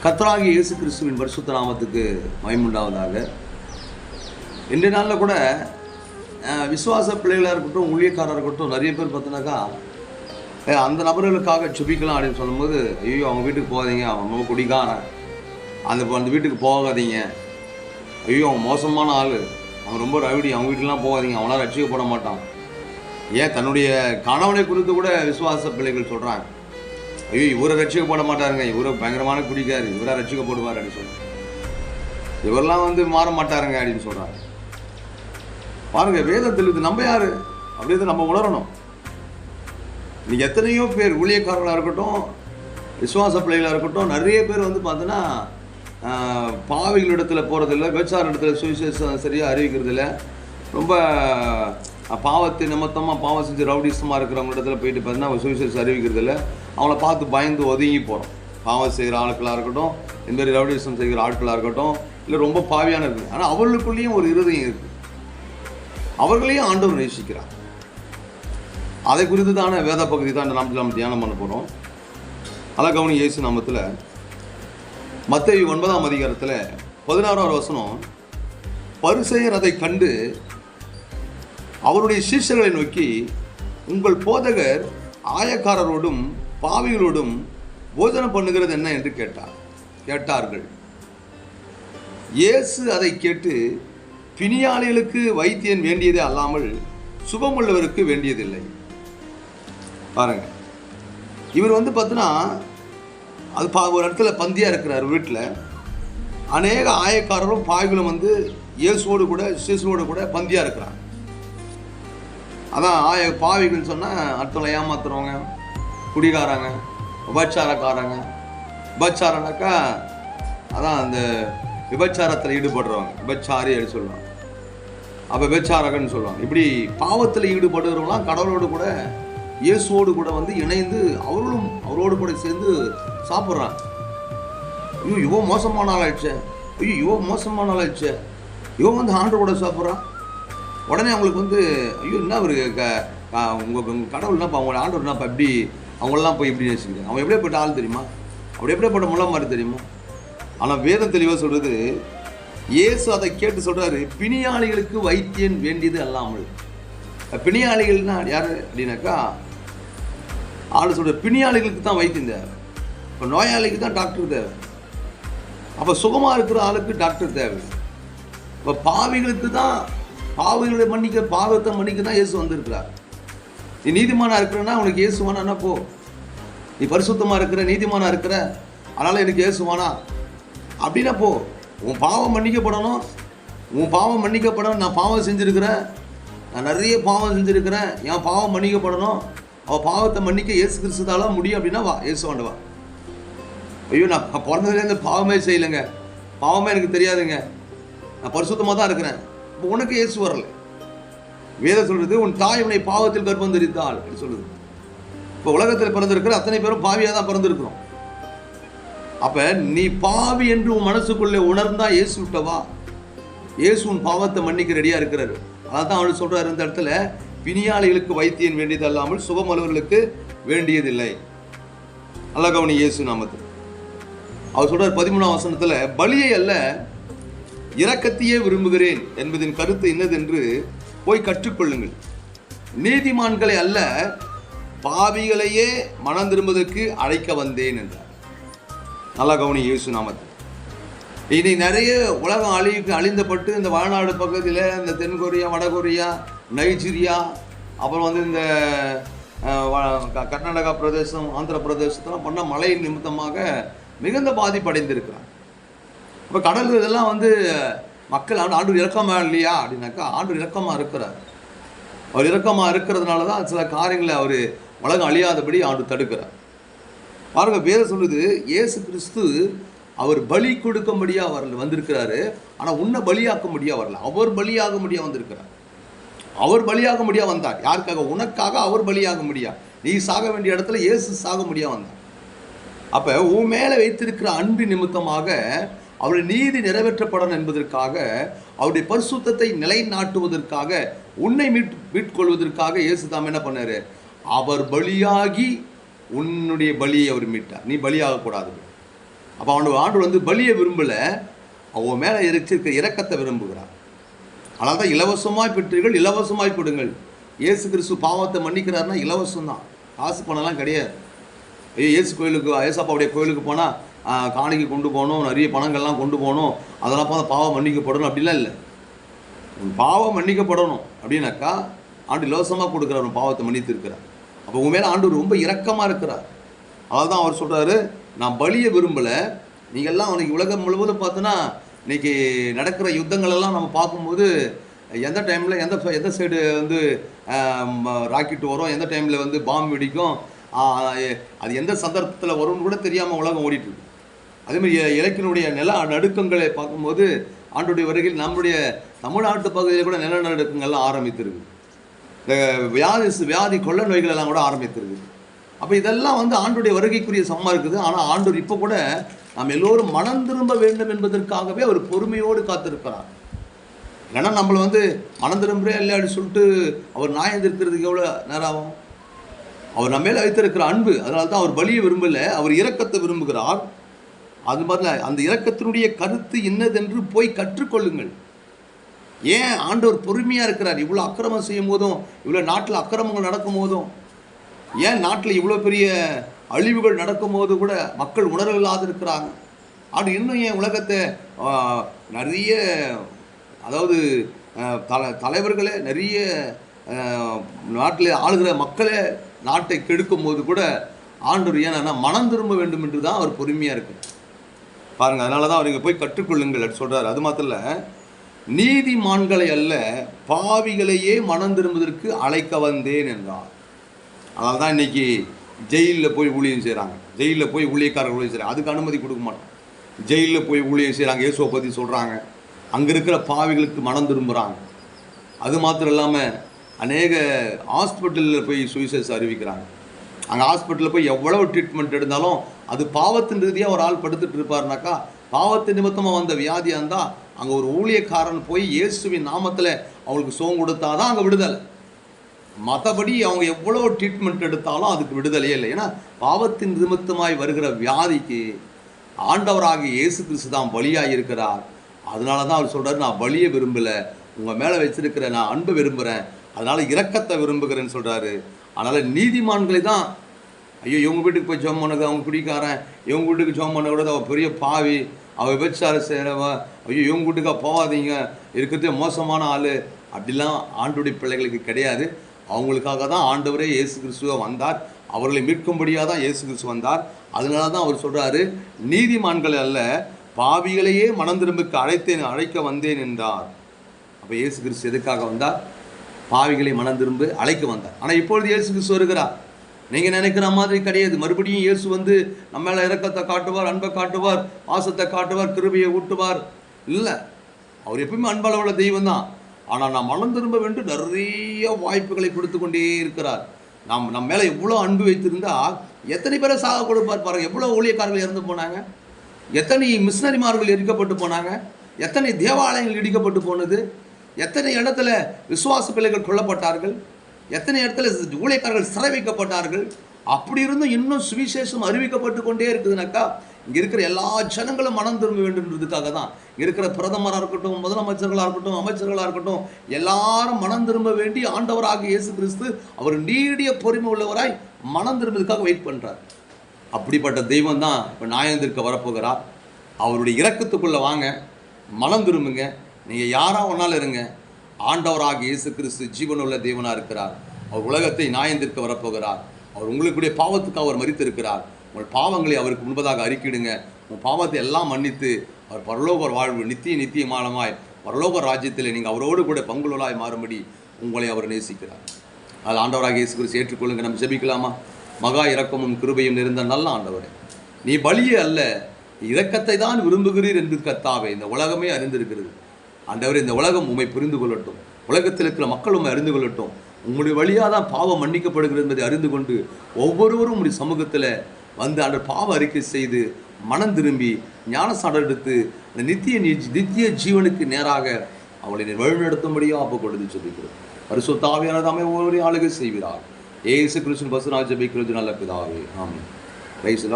கர்த்தராகிய இயேசு கிறிஸ்துவின் பரிசுத்த நாமத்துக்கு மகிமையுண்டாவதாக. இன்றைய நாளில் கூட விசுவாச பிள்ளைகளாக இருக்கட்டும், ஊழியக்காரராக இருக்கட்டும், நிறைய பேர் பார்த்தோன்னாக்கா அந்த நபர்களுக்காக சுபிக்கலாம் அப்படின்னு சொல்லும்போது, ஐயோ அவங்க வீட்டுக்கு போகாதீங்க, அவன் ரொம்ப குடிக்காரன், அந்த வீட்டுக்கு போகாதீங்க, ஐயோ அவன் மோசமான ஆள், அவன் ரொம்ப ரவுடி, அவங்க வீட்டுலாம் போகாதீங்க, அவனால் ரட்சிக்கப்பட மாட்டான். ஏன் தன்னுடைய கணவனை குறித்து கூட விசுவாச பிள்ளைகள் சொல்கிறாங்க, ஐயோ இவரை ரட்சிக்கப்பட மாட்டாருங்க, இவரை பயங்கரமான குடிக்காரு, இவரை ரட்சிக்கப்படுவார் அப்படின்னு சொல்கிறாங்க, இவரெல்லாம் மாற மாட்டாருங்க அப்படின்னு சொல்கிறாங்க. பாருங்க, வேதத்தில் இது நம்ம யாரு அப்படின்னு நம்ம உணரணும். இன்னைக்கு எத்தனையோ பேர் ஊழியக்காரர்களாக இருக்கட்டும், விசுவாச பிள்ளைகளாக இருக்கட்டும், நிறைய பேர் பார்த்தோன்னா பாவிகளிடத்தில் போகிறதில்ல, விபச்சார இடத்துல சுவிசேஷம் சரியாக அறிவிக்கிறதில்ல, ரொம்ப பாவத்தை நிமித்தமாக பாவம் செஞ்சு ரவுடிசமாக இருக்கிறவங்க இடத்துல போயிட்டு பார்த்தீங்கன்னா சுவிசேஷம் அறிவிக்கிறதில்ல, அவங்கள பார்த்து பயந்து ஒதுங்கி போகிறோம். பாவம் செய்கிற ஆட்களாக இருக்கட்டும், இந்த மாதிரி ரவுடிசம் செய்கிற ஆட்களாக இருக்கட்டும், இல்லை ரொம்ப பாவியான இருக்குது. ஆனால் அவர்களுக்குள்ளேயும் ஒரு இருதயம் இருக்குது, அவர்களையும் ஆண்டவர் நேசிக்கிறார். அதை குறித்து தானே வேத பகுதி தான் நம்ம தியானம் பண்ண போகிறோம். அழகவனி இயேசு நாமத்தில் மத்தேயு 9ஆம் அதிகாரத்தில் 16ஆவது வசனம், பரிசேயர் அதை கண்டு அவருடைய சீஷர்களை நோக்கி, உங்கள் போதகர் ஆயக்காரரோடும் பாவிகளோடும் போஜனம் பண்ணுகிறது என்ன என்று கேட்டார்கள். இயேசு அதை கேட்டு, பிணியாளிகளுக்கு வைத்தியன் வேண்டியதே அல்லாமல் சுகமுள்ளவருக்கு வேண்டியதில்லை. பாருங்க, இவர் பார்த்தீங்கன்னா அது ஒரு இடத்துல பந்தியாக இருக்கிறார். வீட்டில் அநேக ஆயக்காரரும் பாவிகளும் இயேசுவோடு கூட சீசரோடு கூட பந்தியாக இருக்கிறாங்க. அதான் பாவிகள்னு சொன்னால் அடுத்தவங்களை ஏமாத்துறவங்க, குடிகாரங்க, விபச்சாரக்காரங்க. விபச்சாரனாக்கா அதான் அந்த விபச்சாரத்தில் ஈடுபடுறவங்க, விபச்சாரி அப்படி சொல்லுவாங்க. அப்போ விபச்சாரகன்னு சொல்லுவாங்க. இப்படி பாவத்தில் ஈடுபடுறவங்களாம் கடவுளோடு கூட இயேசுவோடு கூட இணைந்து அவர்களும் அவரோடு கூட சேர்ந்து சாப்பிட்றாங்க. ஐயோ இவன் மோசமான ஆளாயிடுச்சே, ஐயோ இவன் மோசமான ஆளாயிடுச்சே, இவன் ஆண்டவர் கூட சாப்பிட்றான். உடனே அவங்களுக்கு ஐயோ என்ன ஒரு உங்கள் கடவுள் என்னப்பா, அவங்களோட ஆண்டவர் என்னப்பா இப்படி அவங்களெலாம் போய் இப்படி நேசிக்கிறேன், அவன் எப்படியேப்பட்ட ஆள் தெரியுமா, அப்படி எப்படியேப்பட்ட முள்ள மாதிரி தெரியுமா. ஆனால் வேதம் தெளிவாக சொல்கிறது, இயேசு அதை கேட்டு சொல்கிறாரு, பிணியாளிகளுக்கு வைத்தியன் வேண்டியது அல்லாமல். பிணியாளிகள்னா யார் அப்படின்னாக்கா, ஆள் சொல்கிற பிணியாளிகளுக்கு தான் வைத்தியம் தேவை. இப்போ நோயாளிக்கு தான் டாக்டர் தேவை. அப்போ சுகமாக இருக்கிற ஆளுக்கு டாக்டர் தேவை. இப்போ பாவிகளுக்கு தான் பாவத்தை மன்னிக்க தான் இயேசு வந்திருக்கிறார். நீ நீதிமானாக இருக்கிறன்னா உனக்கு இயேசு வேணா போ. நீ பரிசுத்தமாக இருக்கிற, நீதிமானாக இருக்கிற, அதனால் எனக்கு இயேசு வேணா அப்படின்னா போ. உன் பாவம் மன்னிக்கப்படணும், உன் பாவம் மன்னிக்கப்படணும். நான் பாவம் செஞ்சுருக்கிறேன், நான் நிறைய பாவம் செஞ்சுருக்கிறேன், என் பாவம் மன்னிக்கப்படணும். அவள் பாவத்தை மன்னிக்க இயேசு கிறிஸ்துவால முடியும் அப்படின்னா வா, இயேசு வாண்டவா. ஐயோ நான் பிறந்ததுலேருந்து பாவமே செய்யலைங்க, பாவமே எனக்கு தெரியாதுங்க, நான் பரிசுத்தமாக தான் இருக்கிறேன், இப்போ உனக்கு இயேசு வரல. வேதம் சொல்றது, உன் தாய் உன்னை பாவத்தில் கர்ப்பம் தரித்தாள் அப்படின்னு சொல்லுது. இப்போ உலகத்தில் பிறந்திருக்கிற அத்தனை பேரும் பாவியாக தான் பிறந்திருக்கிறோம். அப்போ நீ பாவி என்று உன் மனசுக்குள்ளே உணர்ந்தா இயேசு விட்டவா, இயேசு உன் பாவத்தை மன்னிக்க ரெடியாக இருக்கிறாரு. அதான் அவர் சொல்கிறார் இந்த இடத்துல, பிணியாளிகளுக்கு வைத்தியன் வேண்டியது அல்லாமல் சுகமளவர்களுக்கு வேண்டியதில்லை. அழகவனி இயேசு நாமத்தில் அவர் சொல்கிறார் 13ஆம் வசனத்தில், பலியை அல்ல இரக்கத்தையே விரும்புகிறேன் என்பதின் கருத்து என்னதென்று போய் கற்றுக்கொள்ளுங்கள். நீதிமான்களை அல்ல பாவிகளையே மனம் திரும்புவதற்கு அழைக்க வந்தேன் என்றார். அழகவனி இயேசு நாமத்தில் இனி நிறைய உலகம் அழிந்தப்பட்டு இந்த வாழ்நாடு பக்கத்தில் இந்த தென்கொரியா, வடகொரியா, நைஜீரியா, அப்புறம் இந்த கர்நாடகா பிரதேசம், ஆந்திர பிரதேசத்தெல்லாம் பண்ண மழை நிமித்தமாக மிகுந்த பாதிப்படைந்திருக்கிறாங்க. இப்போ கடல் இதெல்லாம் மக்கள் ஆண்டவர் இரக்கமாக இல்லையா அப்படின்னாக்கா, ஆண்டவர் இரக்கமாக இருக்கிறார். அவர் இரக்கமாக இருக்கிறதுனால தான் சில காரியங்களை அவர் உலகம் அழியாதபடி ஆண்டவர் தடுக்கிறார். பாருங்க, வேதம் சொல்லுது, இயேசு கிறிஸ்து அவர் பலி கொடுக்கும்படியாக வந்திருக்கிறாரு. ஆனால் உன்னை பலியாக்கும்படியாக வரல, அவர் பலியாக முடியா வந்திருக்கிறார். அவர் பலியாக முடியா வந்தார். யாருக்காக? உனக்காக அவர் பலியாக முடியா. நீ சாக வேண்டிய இடத்துல இயேசு சாக முடியா வந்தார். அப்போ உன் மேலே வைத்திருக்கிற அன்பு நிமித்தமாக அவருடைய நீதி நிறைவேற்றப்படணும் என்பதற்காக, அவருடைய பரிசுத்தத்தை நிலைநாட்டுவதற்காக, உன்னை மீட்கொள்வதற்காக இயேசு தாம் என்ன பண்ணார்? அவர் பலியாகி உன்னுடைய பலியை அவர் மீட்டார். நீ பலியாகக்கூடாது. அப்போ ஆண்டு வந்து பலியை விரும்பலை, அவன் மேலே இருக்க இரக்கத்தை விரும்புகிறார். அதனால தான் இலவசமாய் பெற்றீர்கள் இலவசமாய் கொடுங்கள். இயேசு கிறிஸ்து பாவத்தை மன்னிக்கிறாருன்னா இலவசம் தான், காசு பணம்லாம் கிடையாது. இயேசு கோயிலுக்கு, ஏசப்பாவுடைய கோயிலுக்கு போனால் காணிக்கை கொண்டு போகணும், நிறைய பணங்கள்லாம் கொண்டு போகணும், அதெல்லாம் பார்த்தா பாவம் மன்னிக்கப்படணும் அப்படிலாம் இல்லை. பாவம் மன்னிக்கப்படணும் அப்படின்னாக்கா ஆண்டு இலவசமாக கொடுக்குறாரு, பாவத்தை மன்னித்து இருக்கிறார். அப்போ உங்க மேலே ஆண்டு ரொம்ப இரக்கமாக இருக்கிறார். அதாவது தான் அவர் சொல்கிறாரு, நான் பலியை விரும்பலை. நீங்கள்லாம் அன்றைக்கி உலகம் முழுவதும் பார்த்தோன்னா இன்றைக்கி நடக்கிற யுத்தங்களெல்லாம் நம்ம பார்க்கும்போது எந்த டைமில் எந்த சைடு வந்து ராக்கெட் வரும், எந்த டைமில் வந்து பாம்பு வெடிக்கும், அது எந்த சந்தர்ப்பத்தில் வரும்னு கூட தெரியாமல் உலகம் ஓடிட்டுருக்கு. அதேமாதிரி இலக்கினுடைய நில நடுக்கங்களை பார்க்கும்போது ஆண்டுடைய வருகையில் நம்முடைய தமிழ்நாட்டு பகுதியில் கூட நிலநடுக்கங்கள்லாம் ஆரம்பித்திருக்கு. இந்த வியாதி கொள்ள நோய்கள் எல்லாம் கூட ஆரம்பித்திருக்கு. அப்போ இதெல்லாம் வந்து ஆண்டுடைய வருகைக்குரிய சமமாக இருக்குது. ஆனால் ஆண்டவர் இப்போ கூட நாம் எல்லோரும் மனம் திரும்ப வேண்டும் என்பதற்காகவே அவர் பொறுமையோடு காத்திருக்கிறார். ஏன்னா நம்மளை வந்து மனம் திரும்புறே இல்லையான்னு சொல்லிட்டு அவர் நியாயம் இருக்கிறதுக்கு எவ்வளோ நேரம் ஆகும்? அவர் நம்ம மேலே வைத்திருக்கிற அன்பு, அதனால தான் அவர் பலியை விரும்பலை, அவர் இரக்கத்தை விரும்புகிறார். அது மாதிரி அந்த இரக்கத்தினுடைய கருத்து என்னதென்று போய் கற்றுக்கொள்ளுங்கள். ஏன் ஆண்டவர் பொறுமையாக இருக்கிறார்? இவ்வளோ அக்கிரமம் செய்யும் போதும், இவ்வளோ நாட்டில் அக்கிரமங்கள் நடக்கும் போதும், ஏன் நாட்டில் இவ்வளோ பெரிய அழிவுகள் நடக்கும் போது கூட மக்கள் உணர்வு இல்லாது இருக்கிறாங்க. ஆண்டு இன்னும் ஏன் உலகத்தை நிறைய, அதாவது தலைவர்களே நிறைய நாட்டில் ஆளுகிற மக்களே நாட்டை கெடுக்கும் போது கூட ஆண்டவர் ஏன்னா மனம் திரும்ப வேண்டும் என்று தான் அவர் பொறுமையாக இருக்கு பாருங்கள். அதனால தான் அவர் இங்கே போய் கற்றுக்கொள்ளுங்கள் அப்படின்னு சொல்கிறார். அது மாத்திரம் இல்லை, நீதிமான்களை அல்ல பாவிகளையே மனம் திரும்புவதற்கு அழைக்க வந்தேன் என்றார். அதனால தான் இன்றைக்கி ஜெயிலில் போய் ஊழியம் செய்கிறாங்க, ஜெயிலில் போய் ஊழியக்காரர்கள் ஊழியம் செய்கிறாங்க. அதுக்கு அனுமதி கொடுக்க மாட்டோம். ஜெயிலில் போய் ஊழியம் செய்கிறாங்க, இயேசுவை பற்றி சொல்கிறாங்க, அங்கே இருக்கிற பாவிகளுக்கு மனம் திரும்புகிறாங்க. அது மாத்திரம் இல்லாமல் அநேக ஹாஸ்பிட்டலில் போய் சுவிசேஷம் அறிவிக்கிறாங்க. அங்கே ஹாஸ்பிட்டலில் போய் எவ்வளவு ட்ரீட்மெண்ட் எடுத்தாலும் அது பாவத்தின் ரீதியாக ஒரு ஆள் படுத்துட்டு இருப்பாருனாக்கா, பாவத்தின் நிமித்தமாக வந்த வியாதியாக இருந்தால் அங்கே ஒரு ஊழியக்காரன் போய் இயேசுவின் நாமத்தில் அவங்களுக்கு சுகம் கொடுத்தாதான் அங்கே விடுதலை. மற்றபடி அவங்க எவ்வளோ ட்ரீட்மெண்ட் எடுத்தாலும் அதுக்கு விடுதலையே இல்லை. ஏன்னா பாவத்தின் நிமித்தமாய் வருகிற வியாதிக்கு ஆண்டவராகிய இயேசு கிறிஸ்து தான் பலியாக இருக்கிறார். அதனால தான் அவர் சொல்கிறார், நான் பலியை விரும்பலை, உங்கள் மேலே வச்சிருக்கிற நான் அன்பை விரும்புகிறேன், அதனால் இரக்கத்தை விரும்புகிறேன்னு சொல்கிறாரு. அதனால் நீதிமான்களை தான், ஐயோ இவங்க வீட்டுக்கு போய் ஜோம் பண்ணது அவங்க குடிக்காரன், இவங்க வீட்டுக்கு ஜோம் பண்ண கூட அவள் பெரிய பாவி, அவள் விபச்சாரம் செய்கிறவன், ஐயோ இவங்க வீட்டுக்காக போகாதீங்க, இருக்கிறதே மோசமான ஆள், அப்படிலாம் ஆண்டுடைய பிள்ளைகளுக்கு கிடையாது. அவங்களுக்காக தான் ஆண்டவரே இயேசு கிறிஸ்துவ வந்தார், அவர்களை மீட்கும்படியாக தான் இயேசு கிறிஸ்து வந்தார். அதனால தான் அவர் சொல்கிறாரு, நீதிமான்கள் அல்ல பாவிகளையே மனம் திரும்புக்கு அழைக்க வந்தேன் என்றார். அப்போ இயேசு கிறிஸ்து எதுக்காக வந்தார்? பாவிகளை மனம் திரும்ப அழைக்க வந்தார். ஆனால் இப்பொழுது இயேசு கிறிஸ்து வருகிறார். நீங்கள் நினைக்கிற மாதிரி கிடையாது. மறுபடியும் இயேசு வந்து நம்ம மேலே இரக்கத்தை காட்டுவார், அன்பை காட்டுவார், பாசத்தை காட்டுவார், கிருபையை ஊட்டுவார். இல்லை, அவர் எப்பவுமே அன்பால் உள்ள தெய்வம் தான். ஆனால் நாம் மனம் திரும்ப வேண்டும் நிறைய வாய்ப்புகளை கொடுத்து கொண்டே இருக்கிறார். நம்ம மேலே எவ்வளோ அன்பு வைத்திருந்தா எத்தனை பேரை சாக கொடுப்பார் பாருங்கள். எவ்வளோ ஊழியக்காரர்கள் இறந்து போனாங்க, எத்தனை மிஷனரிமார்கள் எரிக்கப்பட்டு போனாங்க, எத்தனை தேவாலயங்கள் இடிக்கப்பட்டு போனது, எத்தனை இடத்துல விசுவாச பிள்ளைகள் கொல்லப்பட்டார்கள், எத்தனை இடத்துல ஊழியக்காரர்கள் சிறை வைக்கப்பட்டார்கள். அப்படி இருந்தும் இன்னும் சுவிசேஷம் அறிவிக்கப்பட்டு கொண்டே இருக்குதுனாக்கா, இங்கே இருக்கிற எல்லா ஜனங்களும் மனம் திரும்ப வேண்டும்ன்றதுக்காக தான். இங்கே இருக்கிற பிரதமராக இருக்கட்டும், முதலமைச்சர்களாக இருக்கட்டும், அமைச்சர்களாக இருக்கட்டும், எல்லாரும் மனம் திரும்ப வேண்டி ஆண்டவராக இயேசு கிறிஸ்து அவர் நீடிய பொறுமை உள்ளவராய் மனம் திரும்பதுக்காக வெயிட் பண்ணுறார். அப்படிப்பட்ட தெய்வம் தான் இப்போ நியாயத்திற்கு வரப்போகிறார். அவருடைய இரக்கத்துக்குள்ளே வாங்க, மனம் திரும்புங்க. நீங்கள் யாராக ஒன்றாலும் இருங்க, ஆண்டவராக இயேசு கிறிஸ்து ஜீவனுள்ள தேவனாக இருக்கிறார். அவர் உலகத்தை நியாயத்திற்கு வரப்போகிறார். அவர் உங்களுக்குடைய பாவத்துக்கு அவர் மரித்திருக்கிறார். உங்கள் பாவங்களை அவருக்கு முன்பதாக அறிக்கிடுங்க. உங்கள் பாவத்தை எல்லாம் மன்னித்து அவர் பரலோக வாழ்வு நித்தியமானமாய் பரலோக ராஜ்யத்தில் நீங்கள் அவரோடு கூட பங்குலாய் மாறும்படி உங்களை அவர் நேசிக்கிறார். அது ஆண்டவராக இயேசு கிறிஸ்து ஏற்றுக்கொள்ளுங்க. நம்ம ஜெபிக்கலாமா? மகா இரக்கமும் கிருபையும் நிறைந்த நல்ல ஆண்டவரே, நீ பலியே அல்ல இரக்கத்தை தான் விரும்புகிறீர் என்று கர்த்தாவே இந்த உலகமே அறிந்திருக்கிறது. ஆண்டவரே, இந்த உலகம் உம்மை புரிந்து கொள்ளட்டும், உலகத்தில் இருக்கிற மக்கள் உம்மை அறிந்து கொள்ளட்டும். உங்களுடைய வழியாக தான் பாவம் மன்னிக்கப்படுகிறது என்பதை அறிந்து கொண்டு ஒவ்வொருவரும் உங்களுடைய சமூகத்தில் வந்து அந்த பாவ அறிக்கை செய்து மனம் திரும்பி ஞானஸ்நானம் எடுத்து அந்த நித்திய ஜீவனுக்கு நேராக அவளை வழிநடத்தும்படியாக அப்போ கொடுத்து சொல்லிக்கிறோம். பரிசுத்த ஆவியானவர் தாமே ஒவ்வொரு ஆளுகை செய்கிறார். இயேசு கிறிஸ்துவின் பசுராஜ ஜெபிக்கிறது நல்ல பிதாவே, ஆமென். Praise the Lord.